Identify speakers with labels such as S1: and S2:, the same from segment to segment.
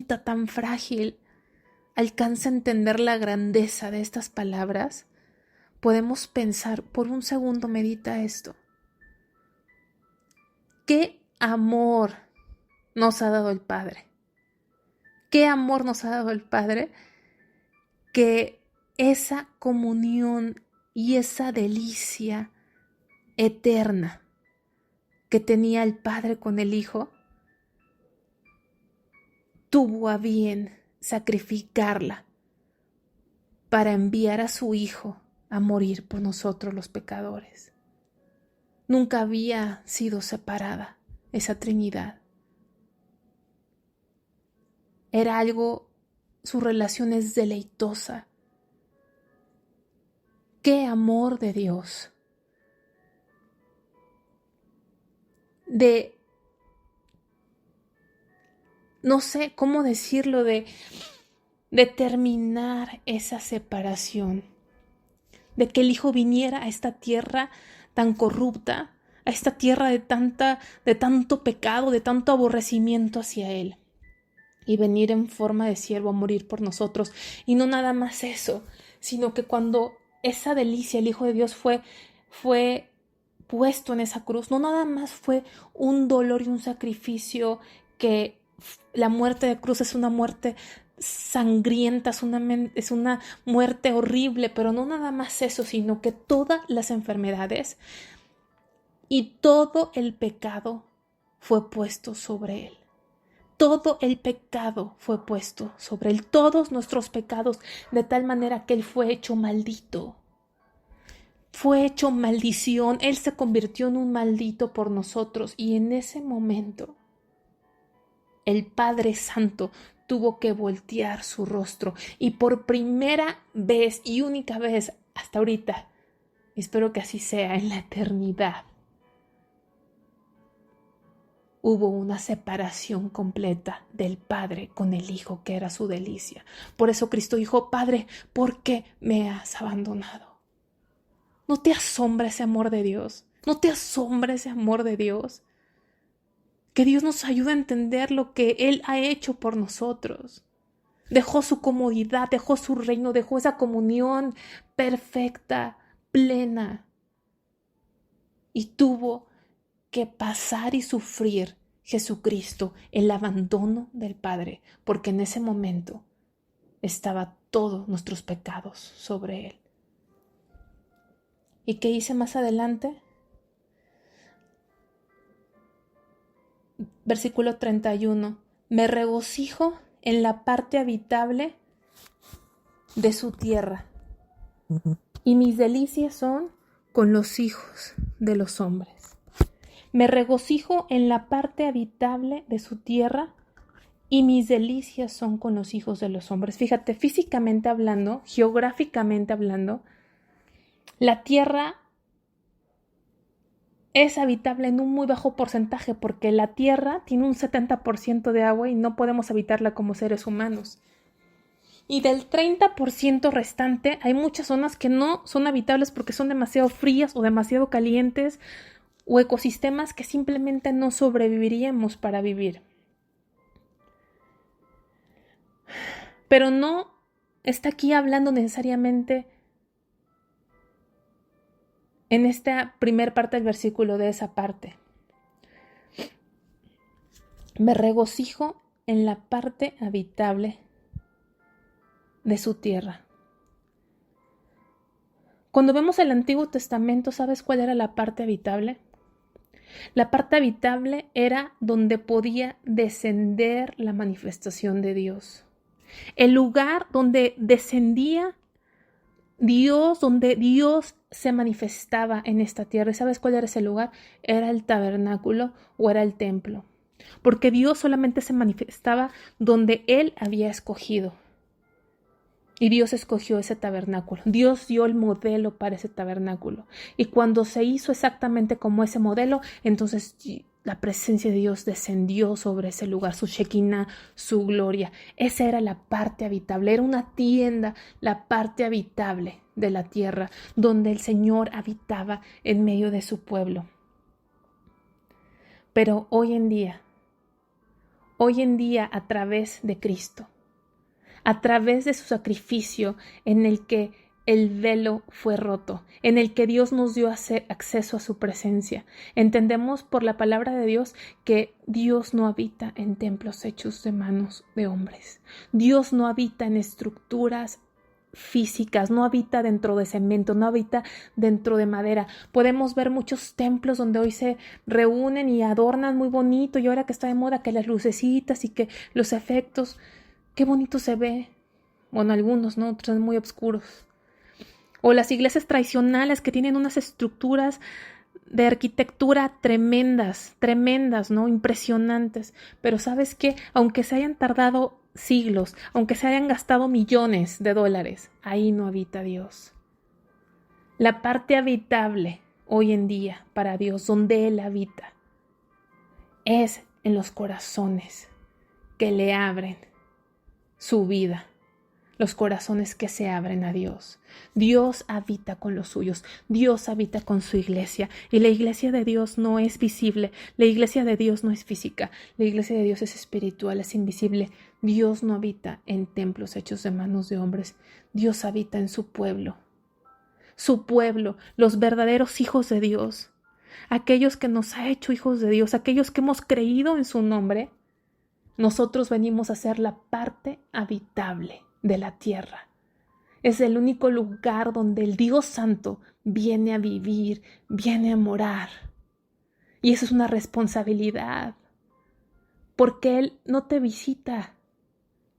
S1: pequeñita, tan frágil, alcanza a entender la grandeza de estas palabras, podemos pensar, por un segundo medita esto. ¿Qué amor nos ha dado el Padre? ¿Qué amor nos ha dado el Padre? Que esa comunión y esa delicia eterna que tenía el Padre con el Hijo, tuvo a bien sacrificarla para enviar a su Hijo a morir por nosotros los pecadores. Nunca había sido separada esa Trinidad. Era algo, su relación es deleitosa. ¡Qué amor de Dios! No sé cómo decirlo, de terminar esa separación, de que el Hijo viniera a esta tierra tan corrupta, a esta tierra de tanto pecado, de tanto aborrecimiento hacia Él, y venir en forma de siervo a morir por nosotros. Y no nada más eso, sino que cuando esa delicia, el Hijo de Dios fue puesto en esa cruz, no nada más fue un dolor y un sacrificio, que la muerte de cruz es una muerte sangrienta, es una muerte horrible, pero no nada más eso, sino que todas las enfermedades y todo el pecado fue puesto sobre Él. Todo el pecado fue puesto sobre Él, todos nuestros pecados, de tal manera que Él fue hecho maldito. Fue hecho maldición, Él se convirtió en un maldito por nosotros, y en ese momento el Padre Santo tuvo que voltear su rostro, y por primera vez y única vez hasta ahorita, espero que así sea en la eternidad, hubo una separación completa del Padre con el Hijo, que era su delicia. Por eso Cristo dijo: Padre, ¿por qué me has abandonado? ¿No te asombra ese amor de Dios? ¿No te asombra ese amor de Dios? Que Dios nos ayude a entender lo que Él ha hecho por nosotros. Dejó su comodidad, dejó su reino, dejó esa comunión perfecta, plena. Y tuvo que pasar y sufrir Jesucristo el abandono del Padre, porque en ese momento estaba todos nuestros pecados sobre Él. ¿Y qué dice más adelante? Versículo 31. Me regocijo en la parte habitable de su tierra, y mis delicias son con los hijos de los hombres. Me regocijo en la parte habitable de su tierra, y mis delicias son con los hijos de los hombres. Fíjate, físicamente hablando, geográficamente hablando, la tierra es habitable en un muy bajo porcentaje, porque la tierra tiene un 70% de agua y no podemos habitarla como seres humanos. Y del 30% restante hay muchas zonas que no son habitables porque son demasiado frías o demasiado calientes, o ecosistemas que simplemente no sobreviviríamos para vivir. Pero no está aquí hablando necesariamente en esta primer parte del versículo de esa parte. Me regocijo en la parte habitable de su tierra. Cuando vemos el Antiguo Testamento, ¿sabes cuál era la parte habitable? La parte habitable era donde podía descender la manifestación de Dios. El lugar donde descendía Dios, donde Dios se manifestaba en esta tierra. ¿Y sabes cuál era ese lugar? Era el tabernáculo o era el templo. Porque Dios solamente se manifestaba donde Él había escogido. Y Dios escogió ese tabernáculo. Dios dio el modelo para ese tabernáculo. Y cuando se hizo exactamente como ese modelo, entonces la presencia de Dios descendió sobre ese lugar, su Shekinah, su gloria. Esa era la parte habitable, era una tienda, la parte habitable de la tierra, donde el Señor habitaba en medio de su pueblo. Pero hoy en día hoy en día a través de Cristo, a través de su sacrificio en el que el velo fue roto, en el que Dios nos dio acceso a su presencia. Entendemos por la palabra de Dios que Dios no habita en templos hechos de manos de hombres. Dios no habita en estructuras físicas, no habita dentro de cemento, no habita dentro de madera. Podemos ver muchos templos donde hoy se reúnen y adornan muy bonito, y ahora que está de moda que las lucecitas y que los efectos, qué bonito se ve. Bueno, algunos, ¿no? Otros muy oscuros. O las iglesias tradicionales que tienen unas estructuras de arquitectura tremendas, ¿no? Impresionantes. Pero ¿sabes qué? Aunque se hayan tardado siglos, aunque se hayan gastado millones de dólares, ahí no habita Dios. La parte habitable hoy en día para Dios, donde Él habita, es en los corazones que le abren su vida, los corazones que se abren a Dios. Dios habita con los suyos, Dios habita con su iglesia, y la iglesia de Dios no es visible, la iglesia de Dios no es física, la iglesia de Dios es espiritual, es invisible. Dios no habita en templos hechos de manos de hombres, Dios habita en su pueblo, los verdaderos hijos de Dios, aquellos que nos ha hecho hijos de Dios, aquellos que hemos creído en su nombre. Nosotros venimos a ser la parte habitable de la tierra. Es el único lugar donde el Dios Santo viene a vivir, viene a morar. Y eso es una responsabilidad, porque Él no te visita,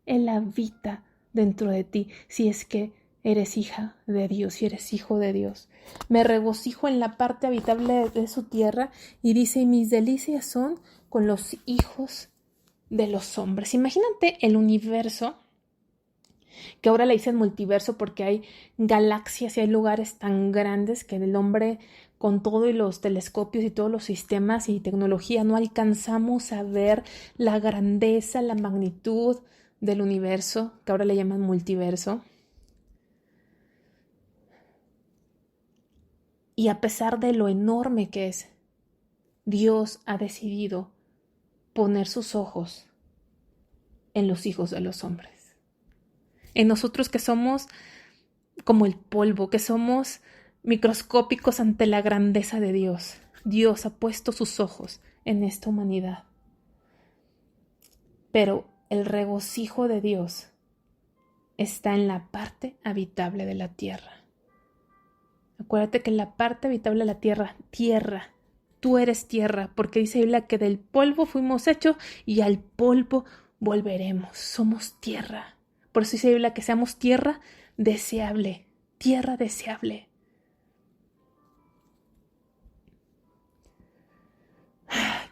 S1: Él habita dentro de ti, si es que eres hija de Dios, si eres hijo de Dios. Me regocijo en la parte habitable de su tierra, y dice, y mis delicias son con los hijos de los hombres. Imagínate el universo, que ahora le dicen multiverso porque hay galaxias y hay lugares tan grandes que el hombre, con todo y los telescopios y todos los sistemas y tecnología, no alcanzamos a ver la grandeza, la magnitud del universo, que ahora le llaman multiverso. Y a pesar de lo enorme que es, Dios ha decidido poner sus ojos en los hijos de los hombres. En nosotros que somos como el polvo, que somos microscópicos ante la grandeza de Dios. Dios ha puesto sus ojos en esta humanidad. Pero el regocijo de Dios está en la parte habitable de la tierra. Acuérdate que la parte habitable de la tierra, tú eres tierra, porque dice la Biblia que del polvo fuimos hechos y al polvo volveremos. Somos tierra. Por eso dice la Biblia que seamos tierra deseable, tierra deseable.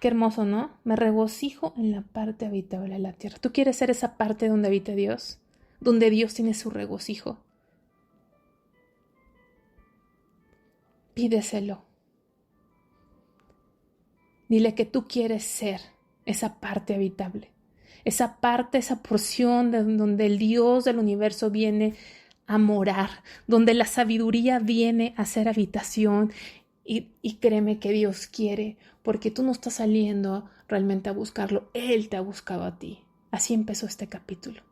S1: Qué hermoso, ¿no? Me regocijo en la parte habitable de la tierra. ¿Tú quieres ser esa parte donde habita Dios? Donde Dios tiene su regocijo. Pídeselo. Dile que tú quieres ser esa parte habitable. Esa parte, esa porción de donde el Dios del universo viene a morar, donde la sabiduría viene a ser habitación. Y créeme que Dios quiere, porque tú no estás saliendo realmente a buscarlo, Él te ha buscado a ti. Así empezó este capítulo.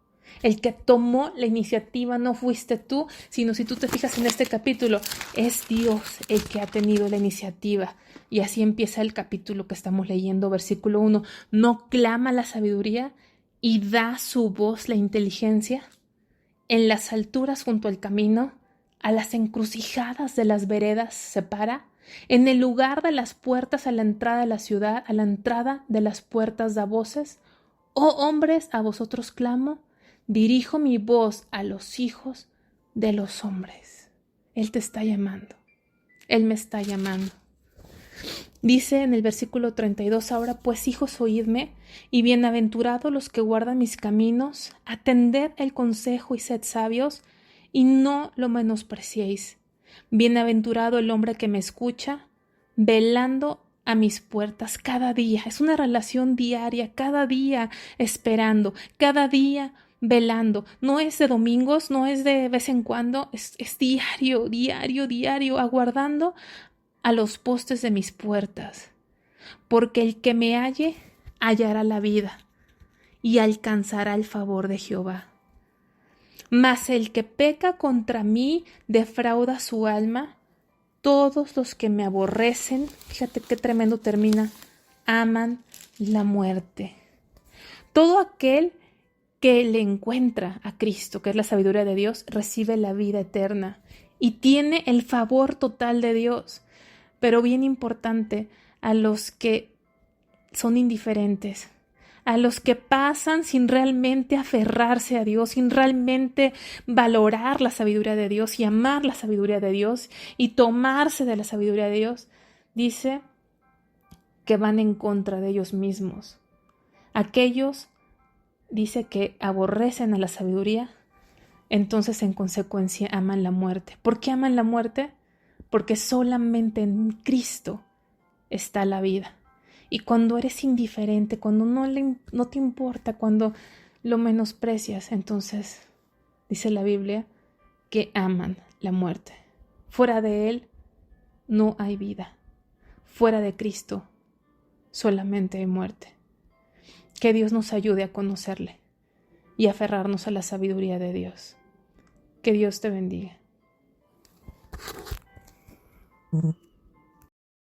S1: El que tomó la iniciativa no fuiste tú, sino, si tú te fijas en este capítulo, es Dios el que ha tenido la iniciativa. Y así empieza el capítulo que estamos leyendo, versículo 1. ¿No clama la sabiduría y da su voz la inteligencia? En las alturas junto al camino, a las encrucijadas de las veredas se para. En el lugar de las puertas a la entrada de la ciudad, a la entrada de las puertas da voces. Oh hombres, a vosotros clamo, dirijo mi voz a los hijos de los hombres. Él te está llamando. Él me está llamando. Dice en el versículo 32, ahora pues, hijos, oídme, y bienaventurados los que guardan mis caminos, atended el consejo y sed sabios, y no lo menospreciéis. Bienaventurado el hombre que me escucha, velando a mis puertas cada día. Es una relación diaria, cada día esperando, cada día velando. No es de domingos, no es de vez en cuando, es diario, aguardando a los postes de mis puertas. Porque el que me halle hallará la vida, y alcanzará el favor de Jehová. Mas el que peca contra mí defrauda su alma. Todos los que me aborrecen, fíjate qué tremendo termina, aman la muerte. Todo aquel que le encuentra a Cristo, que es la sabiduría de Dios, recibe la vida eterna y tiene el favor total de Dios. Pero bien importante, a los que son indiferentes, a los que pasan sin realmente aferrarse a Dios, sin realmente valorar la sabiduría de Dios y amar la sabiduría de Dios y tomarse de la sabiduría de Dios, dice que van en contra de ellos mismos. Aquellos, dice que aborrecen a la sabiduría, entonces en consecuencia aman la muerte. ¿Por qué aman la muerte? Porque solamente en Cristo está la vida. Y cuando eres indiferente, cuando no te importa, cuando lo menosprecias, entonces dice la Biblia que aman la muerte. Fuera de Él no hay vida. Fuera de Cristo solamente hay muerte. Que Dios nos ayude a conocerle y a aferrarnos a la sabiduría de Dios. Que Dios te bendiga.